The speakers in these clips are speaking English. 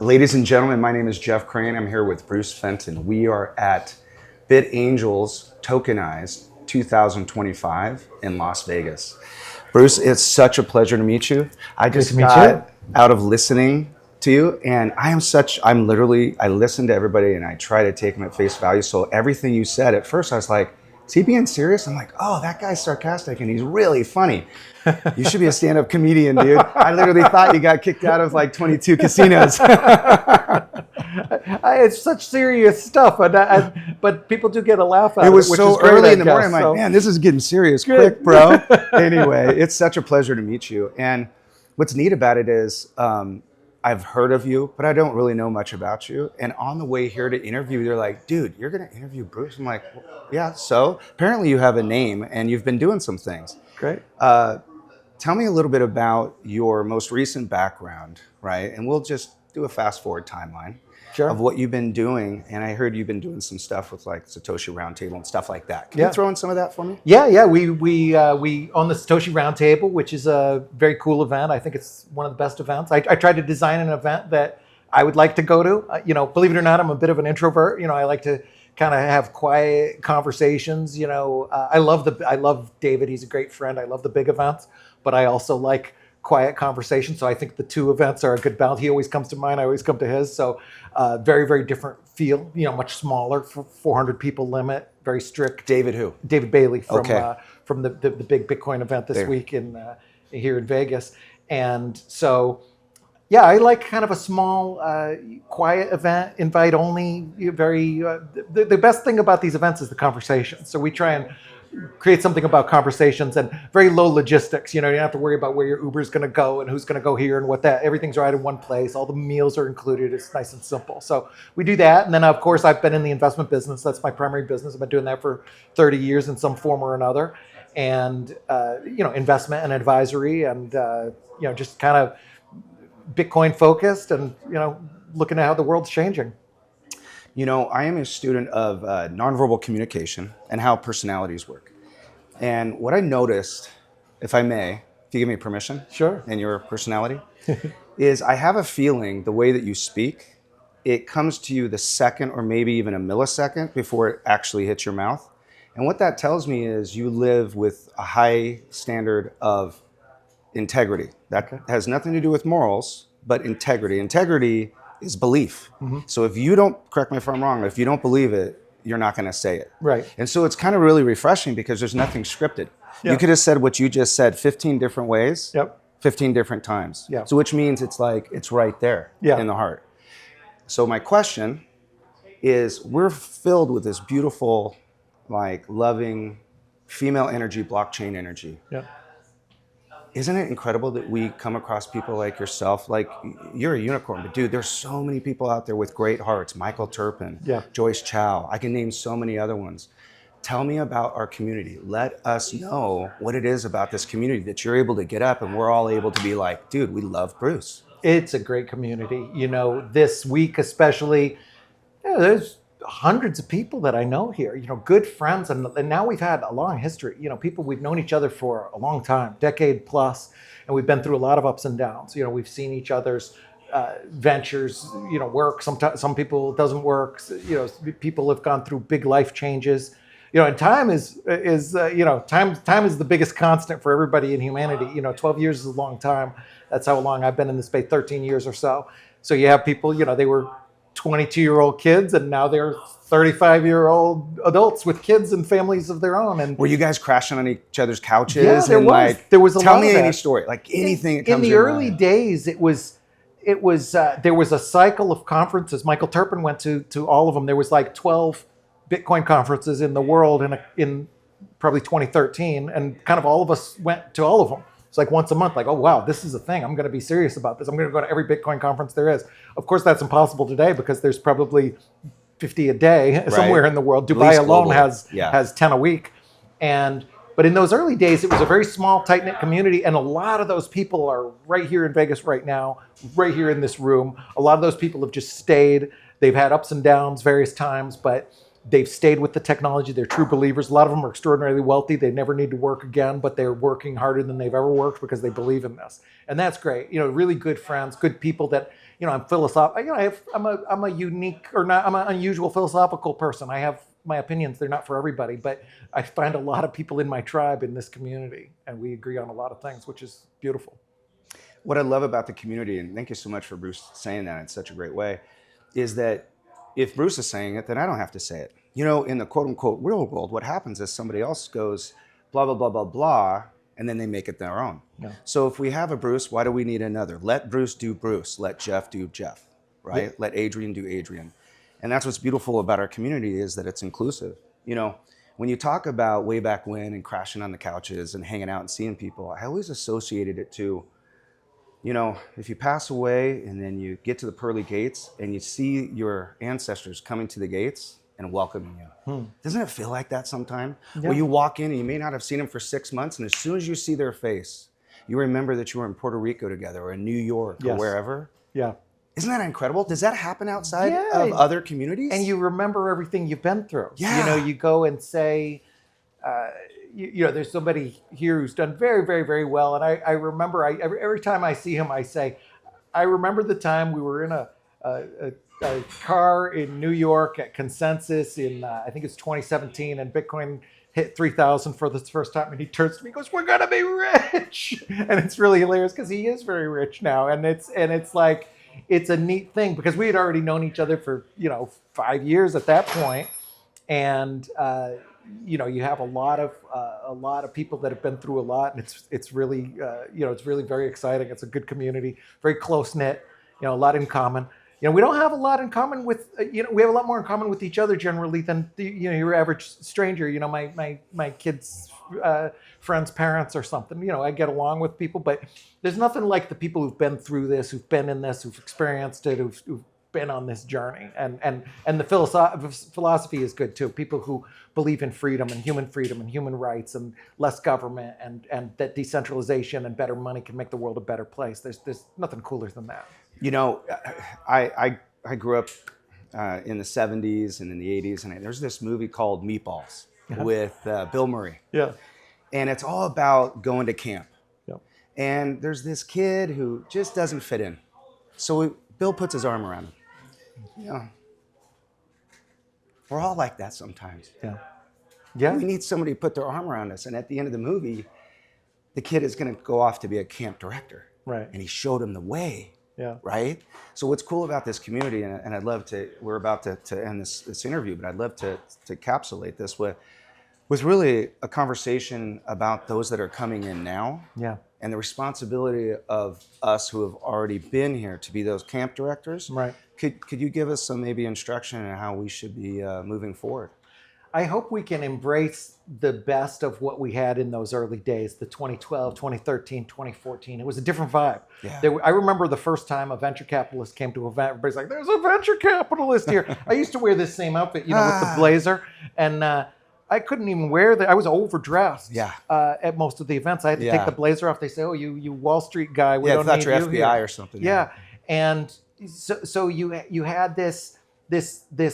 Ladies and gentlemen, my name is Jeff Crane. I'm here with Bruce Fenton. We are at Bit Angels Tokenize 2025 in Las Vegas. Bruce, it's such a pleasure to meet you. I just got out of listening to you, and I listen to everybody and I try to take them at face value. So everything you said, at first I was like, is he being serious? I'm like, oh, that guy's sarcastic and he's really funny. You should be a stand-up comedian, dude. I literally thought you got kicked out of like 22 casinos. It's such serious stuff, but people do get a laugh out of it. It was which so is great, early I in the morning. guess, I'm so. like, man, this is getting serious Good. quick, bro. Anyway, it's such a pleasure to meet you. And what's neat about it is I've heard of you, but I don't really know much about you. And on the way here to interview, they're like, dude, you're going to interview Bruce? I'm like, well, yeah, so apparently you have a name and you've been doing some things. Great. Tell me a little bit about your most recent background, right? And we'll just do a fast forward timeline of what you've been doing. And I heard you've been doing some stuff with like Satoshi Roundtable and stuff like that. Can you throw in some of that for me? Yeah. We own the Satoshi Roundtable, which is a very cool event. I think it's one of the best events. I tried to design an event that I would like to go to. Believe it or not, I'm a bit of an introvert. I like to kind of have quiet conversations. I love David. He's a great friend. I love the big events, but I also like quiet conversation. So I think the two events are a good balance. He always comes to mine. I always come to his. So very, very different feel, much smaller, 400 people limit, very strict. David who? David Bailey from the big Bitcoin event this week here in Vegas. And so, yeah, I like kind of a small, quiet event, invite only, the best thing about these events is the conversation. So we try and create something about conversations and very low logistics. You don't have to worry about where your Uber is going to go and who's going to go here and everything's right in one place. All the meals are included. It's nice and simple. So we do that. And then of course I've been in the investment business. That's my primary business. I've been doing that for 30 years in some form or another. And, investment and advisory and, just kind of Bitcoin focused and, looking at how the world's changing. I am a student of nonverbal communication and how personalities work. And what I noticed, if I may, if you give me permission, sure, and your personality, is I have a feeling the way that you speak, it comes to you the second or maybe even a millisecond before it actually hits your mouth. And what that tells me is you live with a high standard of integrity. That has nothing to do with morals, but integrity. Integrity is belief. Mm-hmm. So if you don't, correct me if I'm wrong, if you don't believe it, you're not going to say it. Right. And so it's kind of really refreshing because there's nothing scripted. Yep. You could have said what you just said 15 different ways, 15 different times. Yep. So which means it's like, it's right there in the heart. So my question is, we're filled with this beautiful, like loving female energy, blockchain energy. Yeah. Isn't it incredible that we come across people like yourself? Like, you're a unicorn, but dude, there's so many people out there with great hearts. Michael Turpin, Joyce Chow. I can name so many other ones. Tell me about our community. Let us know what it is about this community that you're able to get up and we're all able to be like, dude, we love Bruce. It's a great community. This week especially, there's hundreds of people that I know here, good friends. And now we've had a long history, people, we've known each other for a long time, decade plus, and we've been through a lot of ups and downs. We've seen each other's ventures, work. Sometimes some people it doesn't work. People have gone through big life changes. And time is time is the biggest constant for everybody in humanity. 12 years is a long time. That's how long I've been in this space, 13 years or so. So you have people, they were 22-year-old kids, and now they're 35-year-old adults with kids and families of their own. And were you guys crashing on each other's couches? Yeah, there was. There was a lot of that. Tell me any story, like anything that comes in the early days. It was there was a cycle of conferences. Michael Turpin went to all of them. There was like 12 Bitcoin conferences in the world in probably 2013, and kind of all of us went to all of them. It's like once a month, like, oh, wow, this is a thing. I'm going to be serious about this. I'm going to go to every Bitcoin conference there is. Of course, that's impossible today because there's probably 50 a day somewhere in the world. Dubai alone has 10 a week. But in those early days, it was a very small, tight-knit community. And a lot of those people are right here in Vegas right now, right here in this room. A lot of those people have just stayed. They've had ups and downs various times, but they've stayed with the technology. They're true believers. A lot of them are extraordinarily wealthy. They never need to work again, but they're working harder than they've ever worked because they believe in this. And that's great. Really good friends, good people that I'm philosophical. I'm a unique or not. I'm an unusual philosophical person. I have my opinions. They're not for everybody, but I find a lot of people in my tribe in this community, and we agree on a lot of things, which is beautiful. What I love about the community, and thank you so much for Bruce saying that in such a great way, is that if Bruce is saying it, then I don't have to say it. In the quote unquote real world, what happens is somebody else goes blah, blah, blah, blah, blah, and then they make it their own. Yeah. So if we have a Bruce, why do we need another? Let Bruce do Bruce. Let Jeff do Jeff, right? Yeah. Let Adrian do Adrian. And that's what's beautiful about our community is that it's inclusive. When you talk about way back when and crashing on the couches and hanging out and seeing people, I always associated it to, if you pass away and then you get to the pearly gates and you see your ancestors coming to the gates and welcoming you. Doesn't it feel like that sometime? Yeah. Where you walk in and you may not have seen them for 6 months, and as soon as you see their face, you remember that you were in Puerto Rico together or in New York or Yes. wherever. Yeah. Isn't that incredible? Does that happen outside Yeah. of other communities? And you remember everything you've been through. Yeah. You go and say, there's somebody here who's done very, very, very well. And I remember every time I see him, I say, I remember the time we were in a car in New York at Consensus in, I think it's 2017, and Bitcoin hit 3,000 for the first time. And he turns to me and goes, "We're going to be rich." And it's really hilarious because he is very rich now. And it's like, it's a neat thing because we had already known each other for, 5 years at that point. And, you have a lot of people that have been through a lot, and it's really it's really very exciting. It's a good community, very close knit, a lot in common. We don't have a lot in common with we have a lot more in common with each other generally than your average stranger. My kids' friends' parents or something. I get along with people, but there's nothing like the people who've been through this, who've been in this, who've experienced it, who've been on this journey. And the philosophy is good too. People who believe in freedom and human rights and less government and that decentralization and better money can make the world a better place. There's nothing cooler than that. I grew up in the 70s and in the 80s, and there's this movie called Meatballs with Bill Murray. Yeah. And it's all about going to camp. Yep. And there's this kid who just doesn't fit in. So Bill puts his arm around him. We're all like that sometimes. Yeah. Yeah. We need somebody to put their arm around us. And at the end of the movie, the kid is going to go off to be a camp director. Right. And he showed him the way. Yeah. Right? So what's cool about this community, and I'd love to, we're about to end this interview, but I'd love to encapsulate this was really a conversation about those that are coming in now. Yeah. And the responsibility of us who have already been here to be those camp directors. Right. Could you give us some maybe instruction on how we should be moving forward? I hope we can embrace the best of what we had in those early days, the 2012, 2013, 2014. It was a different vibe. Yeah. I remember the first time a venture capitalist came to an event, everybody's like, "There's a venture capitalist here." I used to wear this same outfit, with the blazer, and I couldn't even wear that. I was overdressed at most of the events. I had to take the blazer off. They say, "Oh, you Wall Street guy, we don't need you're you FBI here." or something. Yeah. And so you had this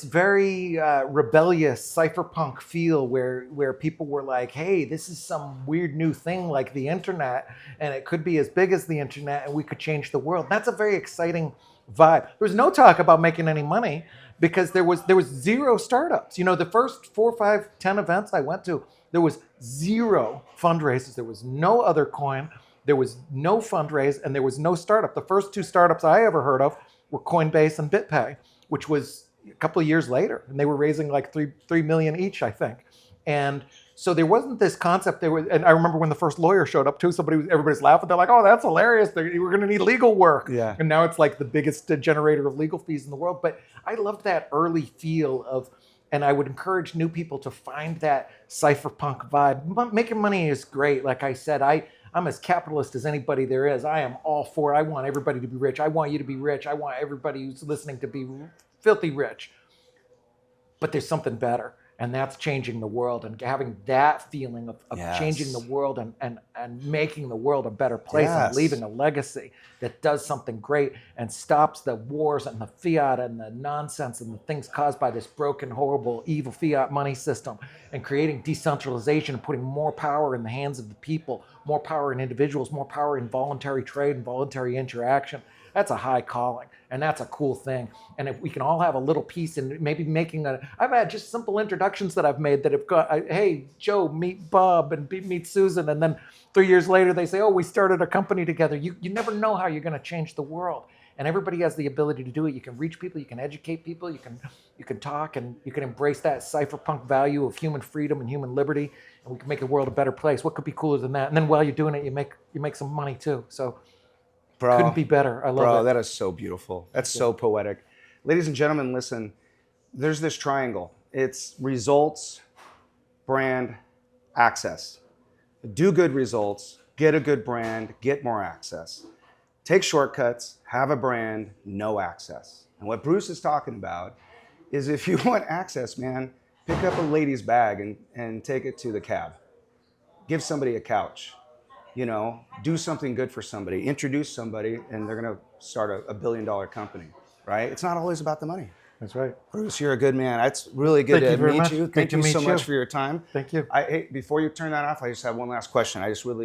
very rebellious cypherpunk feel where people were like, "Hey, this is some weird new thing like the internet, and it could be as big as the internet, and we could change the world." That's a very exciting vibe. There was no talk about making any money because there was zero startups. The first 4, 5, 10 events I went to, there was zero fundraisers. There was no other coin. There was no fundraise, and there was no startup. The first 2 startups I ever heard of were Coinbase and BitPay, which was a couple of years later, and they were raising like 3 million each, I think. And so there wasn't this concept. And I remember when the first lawyer showed up too. Everybody's laughing. They're like, "Oh, that's hilarious. We're going to need legal work." Yeah. And now it's like the biggest generator of legal fees in the world. But I loved that early feel of, and I would encourage new people to find that cypherpunk vibe. Making money is great. Like I said, I'm as capitalist as anybody there is. I am all for it. I want everybody to be rich. I want you to be rich. I want everybody who's listening to be filthy rich. But there's something better, and that's changing the world and having that feeling of changing the world and making the world a better place and leaving a legacy that does something great and stops the wars and the fiat and the nonsense and the things caused by this broken, horrible, evil fiat money system, and creating decentralization and putting more power in the hands of the people, more power in individuals, more power in voluntary trade and voluntary interaction. That's a high calling. And that's a cool thing. And if we can all have a little piece in maybe I've had just simple introductions that I've made that have got, hey, Joe, meet Bob, and meet Susan. And then 3 years later, they say, oh, we started a company together. You never know how you're going to change the world. And everybody has the ability to do it. You can reach people, you can educate people, you can talk, and you can embrace that cypherpunk value of human freedom and human liberty, and we can make the world a better place. What could be cooler than that? And then while you're doing it, you make some money too. So Bro, couldn't be better. I love it. that is so beautiful. That's so poetic. Ladies and gentlemen, listen, there's this triangle. It's results, brand, access. Do good results, get a good brand, get more access. Take shortcuts, have a brand, no access. And what Bruce is talking about is if you want access, man, pick up a lady's bag and take it to the cab. Give somebody a couch. Do something good for somebody. Introduce somebody, and they're going to start a $1 billion company, right? It's not always about the money. That's right. Bruce, you're a good man. It's really good to meet you. Thank you so much for your time. Thank you. Hey, before you turn that off, I just have one last question.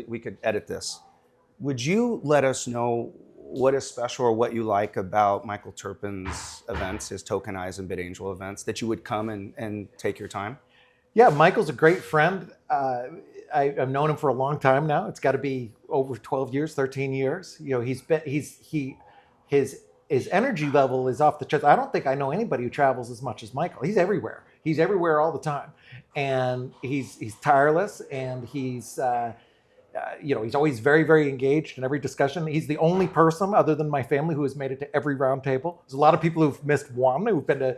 We could edit this. Would you let us know what is special or what you like about Michael Turpin's events, his Tokenize and BitAngel events, that you would come and take your time? Yeah, Michael's a great friend. I've known him for a long time now. It's got to be over 12 years, 13 years. His energy level is off the charts. I don't think I know anybody who travels as much as Michael. He's everywhere. He's everywhere all the time, and he's tireless, and he's always very, very engaged in every discussion. He's the only person other than my family who has made it to every round table. There's a lot of people who've missed one, who've been to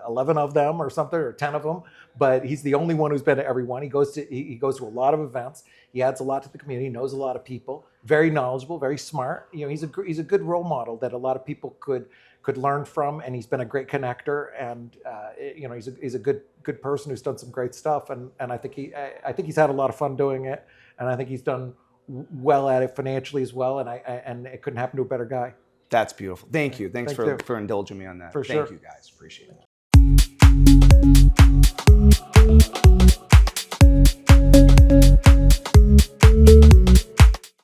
11 of them or something, or 10 of them, but he's the only one who's been to every one. He goes to a lot of events. He adds a lot to the community. He knows a lot of people. Very knowledgeable, very smart. He's a good role model that a lot of people could learn from, and he's been a great connector, and he's a good person who's done some great stuff, and I think he's had a lot of fun doing it, and I think he's done well at it financially as well, and it couldn't happen to a better guy. That's beautiful. Thank you. Thanks for indulging me on that. For sure. Thank you guys. Appreciate it.